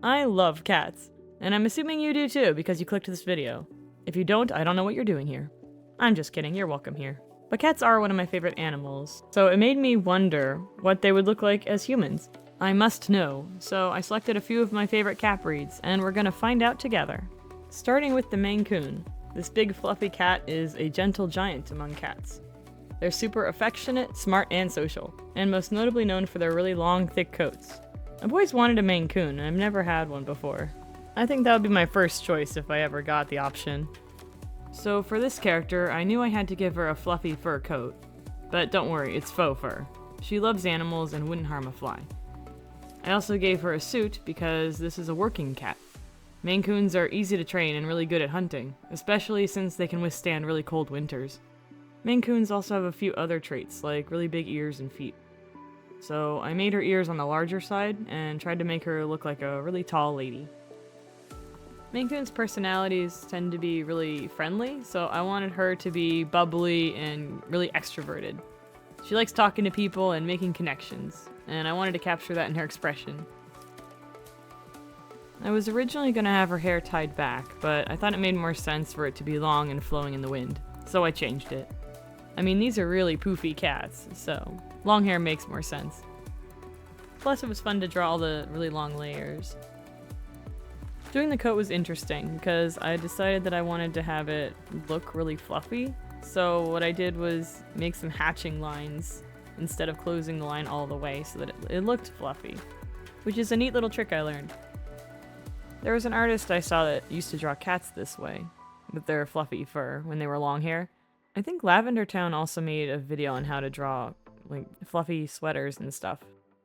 I love cats, and I'm assuming you do too because you clicked this video. If you don't, I don't know what you're doing here. I'm just kidding, you're welcome here. But cats are one of my favorite animals, so it made me wonder what they would look like as humans. I must know, so I selected a few of my favorite cat breeds, and we're gonna find out together. Starting with the Maine Coon. This big fluffy cat is a gentle giant among cats. They're super affectionate, smart, and social, and most notably known for their really long, thick coats. I've always wanted a Maine Coon, and I've never had one before. I think that would be my first choice if I ever got the option. So for this character, I knew I had to give her a fluffy fur coat. But don't worry, it's faux fur. She loves animals and wouldn't harm a fly. I also gave her a suit because this is a working cat. Maine Coons are easy to train and really good at hunting, especially since they can withstand really cold winters. Maine Coons also have a few other traits, like really big ears and feet. So I made her ears on the larger side and tried to make her look like a really tall lady. Maine Coons' personalities tend to be really friendly, so I wanted her to be bubbly and really extroverted. She likes talking to people and making connections, and I wanted to capture that in her expression. I was originally going to have her hair tied back, but I thought it made more sense for it to be long and flowing in the wind, so I changed it. I mean, these are really poofy cats, so long hair makes more sense. Plus, it was fun to draw all the really long layers. Doing the coat was interesting because I decided that I wanted to have it look really fluffy. So what I did was make some hatching lines instead of closing the line all the way so that it looked fluffy, which is a neat little trick I learned. There was an artist I saw that used to draw cats this way, with their fluffy fur when they were long hair. I think Lavender Town also made a video on how to draw like fluffy sweaters and stuff.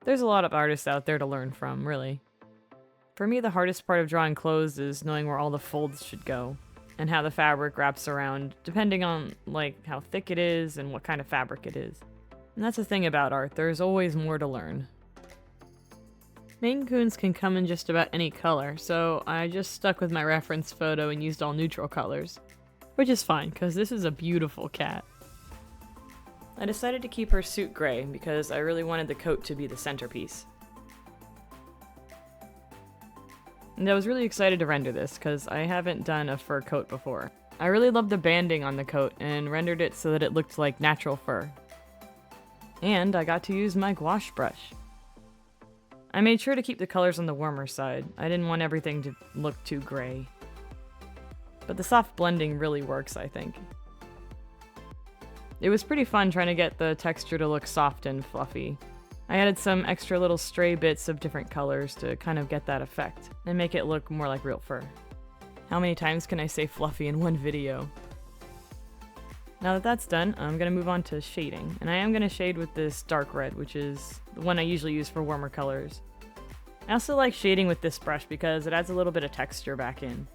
There's a lot of artists out there to learn from, really. For me, the hardest part of drawing clothes is knowing where all the folds should go, and how the fabric wraps around, depending on like how thick it is and what kind of fabric it is. And that's the thing about art, there's always more to learn. Maine Coons can come in just about any color, so I just stuck with my reference photo and used all neutral colors. Which is fine, because this is a beautiful cat. I decided to keep her suit gray because I really wanted the coat to be the centerpiece. And I was really excited to render this because I haven't done a fur coat before. I really loved the banding on the coat and rendered it so that it looked like natural fur. And I got to use my gouache brush. I made sure to keep the colors on the warmer side. I didn't want everything to look too gray. But the soft blending really works, I think. It was pretty fun trying to get the texture to look soft and fluffy. I added some extra little stray bits of different colors to kind of get that effect, and make it look more like real fur. How many times can I say fluffy in one video? Now that that's done, I'm going to move on to shading, and I am going to shade with this dark red, which is the one I usually use for warmer colors. I also like shading with this brush because it adds a little bit of texture back in.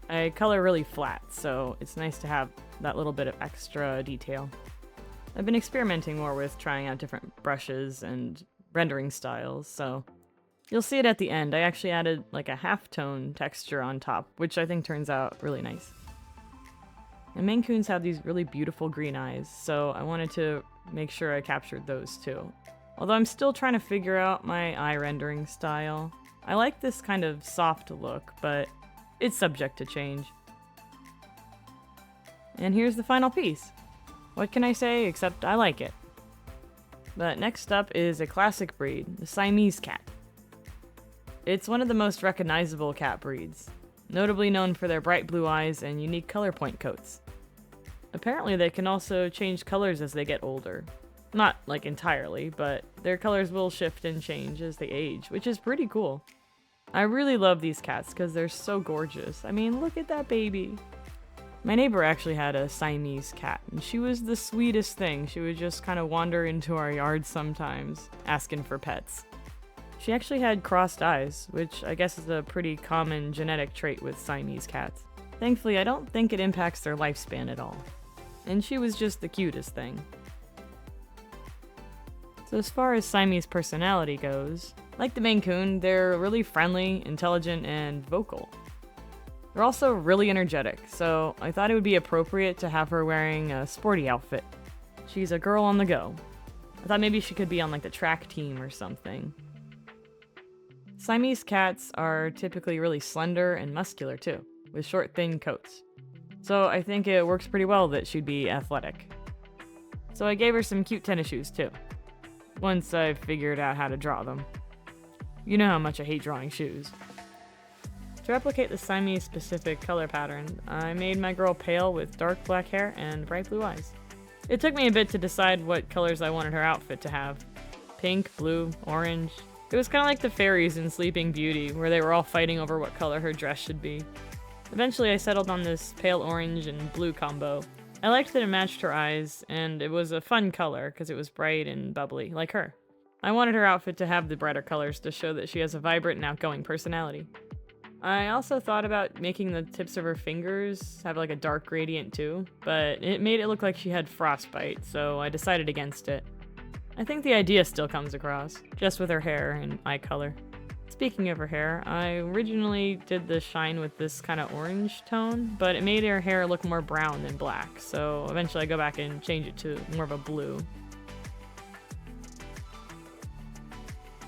I color really flat, so it's nice to have that little bit of extra detail. I've been experimenting more with trying out different brushes and rendering styles, so you'll see it at the end. I actually added like a half-tone texture on top, which I think turns out really nice. And Maine Coons have these really beautiful green eyes, so I wanted to make sure I captured those too. Although I'm still trying to figure out my eye rendering style. I like this kind of soft look, but it's subject to change. And here's the final piece. What can I say except I like it? But next up is a classic breed, the Siamese cat. It's one of the most recognizable cat breeds, notably known for their bright blue eyes and unique color point coats. Apparently they can also change colors as they get older. Not like entirely, but their colors will shift and change as they age, which is pretty cool. I really love these cats because they're so gorgeous. I mean, look at that baby. My neighbor actually had a Siamese cat, and she was the sweetest thing. She would just kind of wander into our yard sometimes, asking for pets. She actually had crossed eyes, which I guess is a pretty common genetic trait with Siamese cats. Thankfully, I don't think it impacts their lifespan at all. And she was just the cutest thing. So as far as Siamese personality goes, like the Maine Coon, they're really friendly, intelligent, and vocal. They're also really energetic, so I thought it would be appropriate to have her wearing a sporty outfit. She's a girl on the go. I thought maybe she could be on like the track team or something. Siamese cats are typically really slender and muscular too, with short, thin coats. So I think it works pretty well that she'd be athletic. So I gave her some cute tennis shoes too, once I figured out how to draw them. You know how much I hate drawing shoes. To replicate the Siamese-specific color pattern, I made my girl pale with dark black hair and bright blue eyes. It took me a bit to decide what colors I wanted her outfit to have. Pink, blue, orange. It was kind of like the fairies in Sleeping Beauty, where they were all fighting over what color her dress should be. Eventually I settled on this pale orange and blue combo. I liked that it matched her eyes, and it was a fun color because it was bright and bubbly, like her. I wanted her outfit to have the brighter colors to show that she has a vibrant and outgoing personality. I also thought about making the tips of her fingers have like a dark gradient too, but it made it look like she had frostbite, so I decided against it. I think the idea still comes across, just with her hair and eye color. Speaking of her hair, I originally did the shine with this kind of orange tone, but it made her hair look more brown than black, so eventually I go back and change it to more of a blue.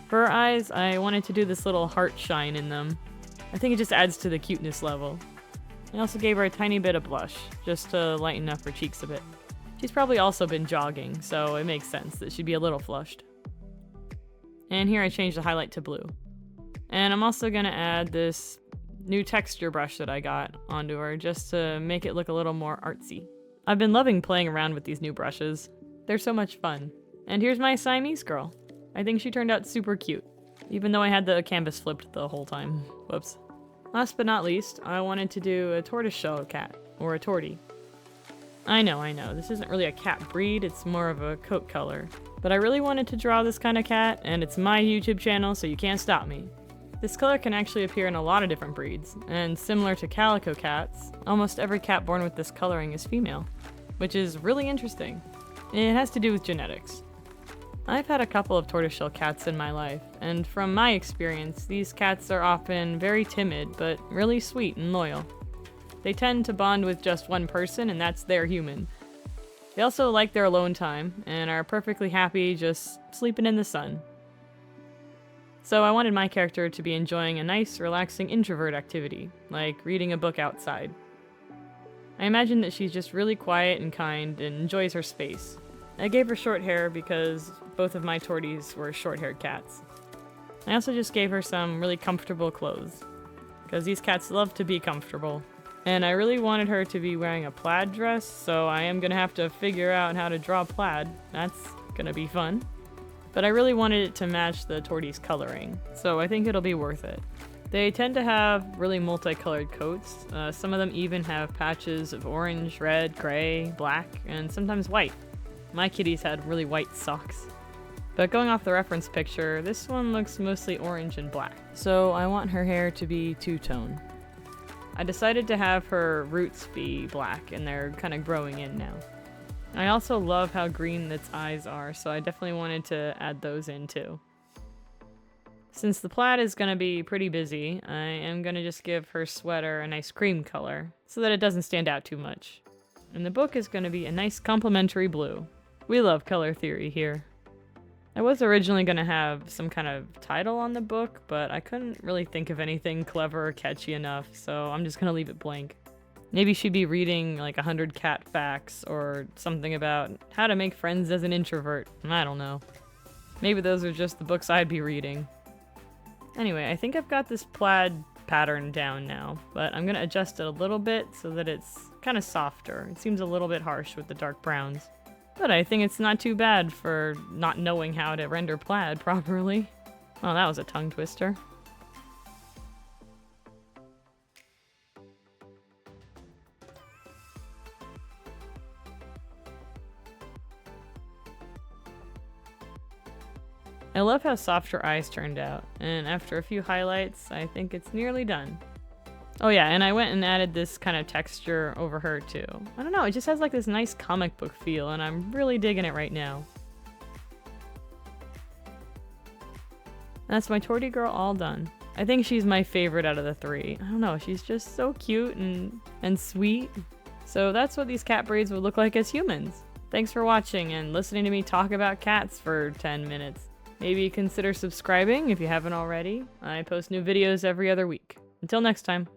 For her eyes, I wanted to do this little heart shine in them. I think it just adds to the cuteness level. I also gave her a tiny bit of blush, just to lighten up her cheeks a bit. She's probably also been jogging, so it makes sense that she'd be a little flushed. And here I changed the highlight to blue. And I'm also gonna add this new texture brush that I got onto her just to make it look a little more artsy. I've been loving playing around with these new brushes. They're so much fun. And here's my Siamese girl. I think she turned out super cute, even though I had the canvas flipped the whole time. Whoops. Last but not least, I wanted to do a tortoiseshell cat, or a tortie. I know, this isn't really a cat breed, it's more of a coat color. But I really wanted to draw this kind of cat, and it's my YouTube channel, so you can't stop me. This color can actually appear in a lot of different breeds, and similar to calico cats, almost every cat born with this coloring is female, which is really interesting. It has to do with genetics. I've had a couple of tortoiseshell cats in my life, and from my experience, these cats are often very timid, but really sweet and loyal. They tend to bond with just one person, and that's their human. They also like their alone time, and are perfectly happy just sleeping in the sun. So I wanted my character to be enjoying a nice, relaxing introvert activity, like reading a book outside. I imagine that she's just really quiet and kind and enjoys her space. I gave her short hair because both of my torties were short-haired cats. I also just gave her some really comfortable clothes, because these cats love to be comfortable. And I really wanted her to be wearing a plaid dress, so I am gonna have to figure out how to draw plaid. That's gonna be fun. But I really wanted it to match the tortie's coloring, so I think it'll be worth it. They tend to have really multicolored coats. Some of them even have patches of orange, red, gray, black, and sometimes white. My kitties had really white socks. But going off the reference picture, this one looks mostly orange and black, so I want her hair to be two-tone. I decided to have her roots be black, and they're kind of growing in now. I also love how green its eyes are, so I definitely wanted to add those in too. Since the plaid is going to be pretty busy, I am going to just give her sweater a nice cream color, so that it doesn't stand out too much. And the book is going to be a nice complementary blue. We love color theory here. I was originally going to have some kind of title on the book, but I couldn't really think of anything clever or catchy enough, so I'm just going to leave it blank. Maybe she'd be reading like 100 cat facts or something about how to make friends as an introvert. I don't know. Maybe those are just the books I'd be reading. Anyway, I think I've got this plaid pattern down now, but I'm going to adjust it a little bit so that it's kind of softer. It seems a little bit harsh with the dark browns. But I think it's not too bad for not knowing how to render plaid properly. Oh, that was a tongue twister. I love how soft her eyes turned out, and after a few highlights, I think it's nearly done. Oh yeah, and I went and added this kind of texture over her too. I don't know, it just has like this nice comic book feel, and I'm really digging it right now. That's my tortie girl all done. I think she's my favorite out of the three. I don't know, she's just so cute and sweet. So that's what these cat breeds would look like as humans. Thanks for watching and listening to me talk about cats for 10 minutes. Maybe consider subscribing if you haven't already. I post new videos every other week. Until next time.